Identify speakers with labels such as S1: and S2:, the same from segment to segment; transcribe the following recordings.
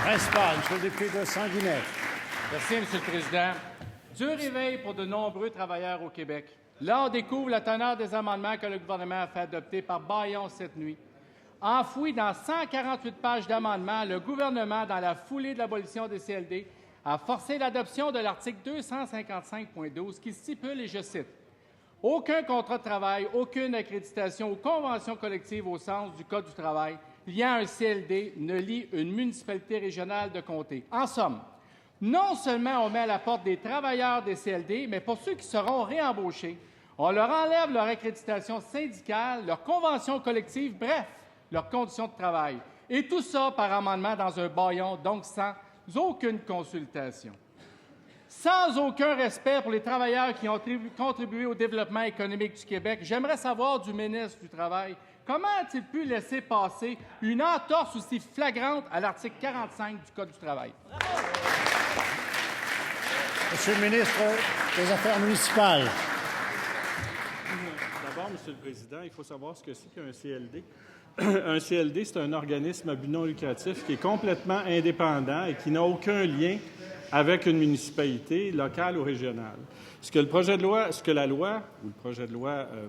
S1: Reste pas, Monsieur le député de Sanguinet.
S2: Merci, M. le Président. Dur réveil pour de nombreux travailleurs au Québec. Là, on découvre la teneur des amendements que le gouvernement a fait adopter par bâillon cette nuit. Enfoui dans 148 pages d'amendements, le gouvernement, dans la foulée de l'abolition des CLD, a forcé l'adoption de l'article 255.12 qui stipule, et je cite, « Aucun contrat de travail, aucune accréditation ou convention collective au sens du Code du travail liant un CLD ne lie une municipalité régionale de comté. » En somme, non seulement on met à la porte des travailleurs des CLD, mais pour ceux qui seront réembauchés, on leur enlève leur accréditation syndicale, leur convention collective, bref, leurs conditions de travail. Et tout ça par amendement dans un bâillon, donc sans aucune consultation. Sans aucun respect pour les travailleurs qui ont contribué au développement économique du Québec, j'aimerais savoir du ministre du Travail comment a-t-il pu laisser passer une entorse aussi flagrante à l'article 45 du Code du travail?
S1: Monsieur le ministre des Affaires municipales.
S3: D'abord, Monsieur le Président, il faut savoir ce que c'est qu'un CLD. Un CLD, c'est un organisme à but non lucratif qui est complètement indépendant et qui n'a aucun lien avec une municipalité locale ou régionale. Ce que le projet de loi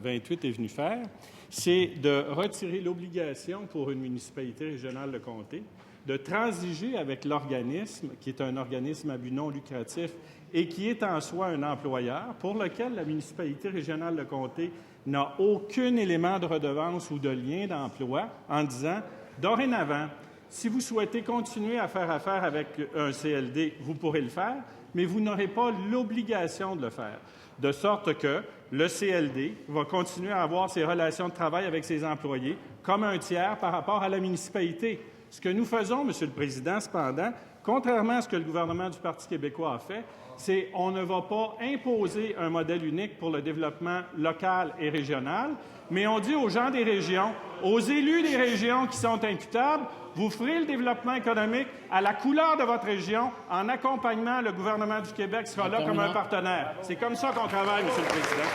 S3: 28 est venu faire, c'est de retirer l'obligation pour une municipalité régionale de comté de transiger avec l'organisme, qui est un organisme à but non lucratif et qui est en soi un employeur, pour lequel la municipalité régionale de comté n'a aucun élément de redevance ou de lien d'emploi, en disant, dorénavant, si vous souhaitez continuer à faire affaire avec un CLD, vous pourrez le faire, mais vous n'aurez pas l'obligation de le faire. De sorte que le CLD va continuer à avoir ses relations de travail avec ses employés comme un tiers par rapport à la municipalité. Ce que nous faisons, Monsieur le Président, cependant, contrairement à ce que le gouvernement du Parti québécois a fait, c'est qu'on ne va pas imposer un modèle unique pour le développement local et régional, mais on dit aux gens des régions, aux élus des régions qui sont imputables, vous ferez le développement économique à la couleur de votre région en accompagnement. Le gouvernement du Québec sera là comme un partenaire. C'est comme ça qu'on travaille, Monsieur le Président.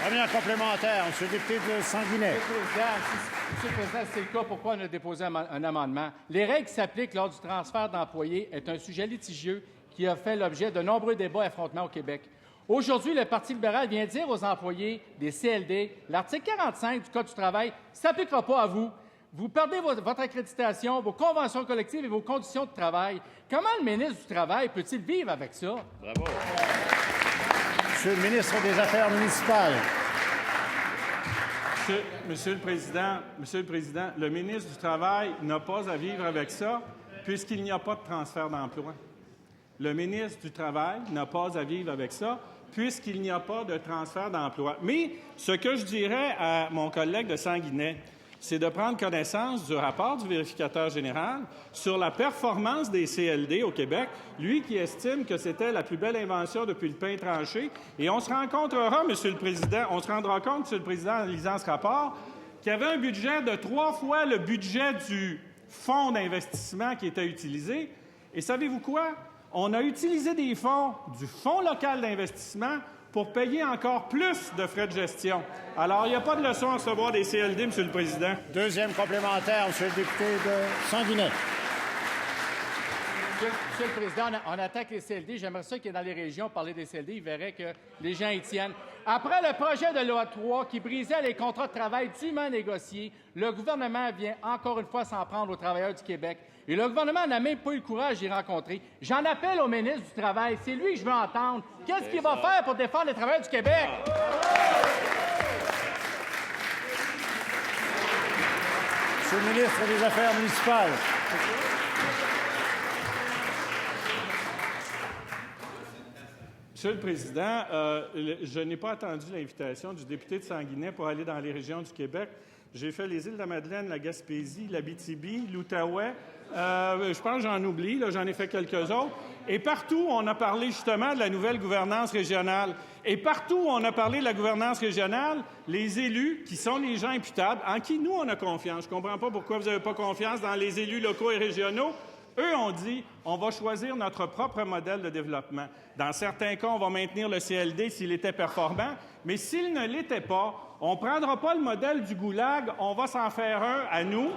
S1: Première complémentaire, Monsieur le député de Sanguinet.
S2: Monsieur le Président, c'est le cas, pourquoi on a déposé un amendement? Les règles qui s'appliquent lors du transfert d'employés est un sujet litigieux qui a fait l'objet de nombreux débats et affrontements au Québec. Aujourd'hui, le Parti libéral vient dire aux employés des CLD, l'article 45 du Code du travail ne s'appliquera pas à vous. Vous perdez votre accréditation, vos conventions collectives et vos conditions de travail. Comment le ministre du Travail peut-il vivre avec ça?
S1: Bravo. Monsieur le ministre des Affaires municipales.
S3: Monsieur le Président, le ministre du Travail n'a pas à vivre avec ça puisqu'il n'y a pas de transfert d'emploi. Le ministre du Travail n'a pas à vivre avec ça puisqu'il n'y a pas de transfert d'emploi. Mais ce que je dirais à mon collègue de Sanguinet, c'est de prendre connaissance du rapport du vérificateur général sur la performance des CLD au Québec, lui qui estime que c'était la plus belle invention depuis le pain tranché. Et on se rencontrera, Monsieur le Président, on se rendra compte, Monsieur le Président, en lisant ce rapport, qu'il y avait un budget de 3 fois le budget du fonds d'investissement qui était utilisé. Et savez-vous quoi? On a utilisé des fonds du Fonds local d'investissement pour payer encore plus de frais de gestion. Alors, il n'y a pas de leçon à recevoir des CLD, Monsieur le Président.
S1: Deuxième complémentaire, Monsieur le député de Sanguinet.
S2: Monsieur le Président, on attaque les CLD. J'aimerais ça qu'il y ait dans les régions parler des CLD. Ils verraient que les gens y tiennent. Après le projet de loi 3 qui brisait les contrats de travail dûment négociés, le gouvernement vient encore une fois s'en prendre aux travailleurs du Québec. Et le gouvernement n'a même pas eu le courage d'y rencontrer. J'en appelle au ministre du Travail. C'est lui que je veux entendre. Qu'est-ce qu'il va faire pour défendre les travailleurs du Québec?
S1: Monsieur le ministre des Affaires municipales.
S3: Monsieur le Président, je n'ai pas attendu l'invitation du député de Sanguinet pour aller dans les régions du Québec. J'ai fait les Îles-de-la-Madeleine, la Gaspésie, l'Abitibi, l'Outaouais. Je pense que j'en oublie, là, j'en ai fait quelques autres. Et partout, on a parlé justement de la nouvelle gouvernance régionale. Et partout où on a parlé de la gouvernance régionale, les élus, qui sont les gens imputables, en qui nous, on a confiance. Je ne comprends pas pourquoi vous n'avez pas confiance dans les élus locaux et régionaux. Eux ont dit, on va choisir notre propre modèle de développement. Dans certains cas, on va maintenir le CLD s'il était performant, mais s'il ne l'était pas, on ne prendra pas le modèle du goulag, on va s'en faire un à nous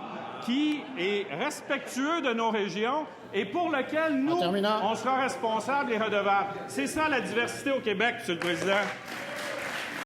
S3: qui est respectueux de nos régions et pour lequel nous, on sera responsables et redevables. C'est ça la diversité au Québec, M. le Président.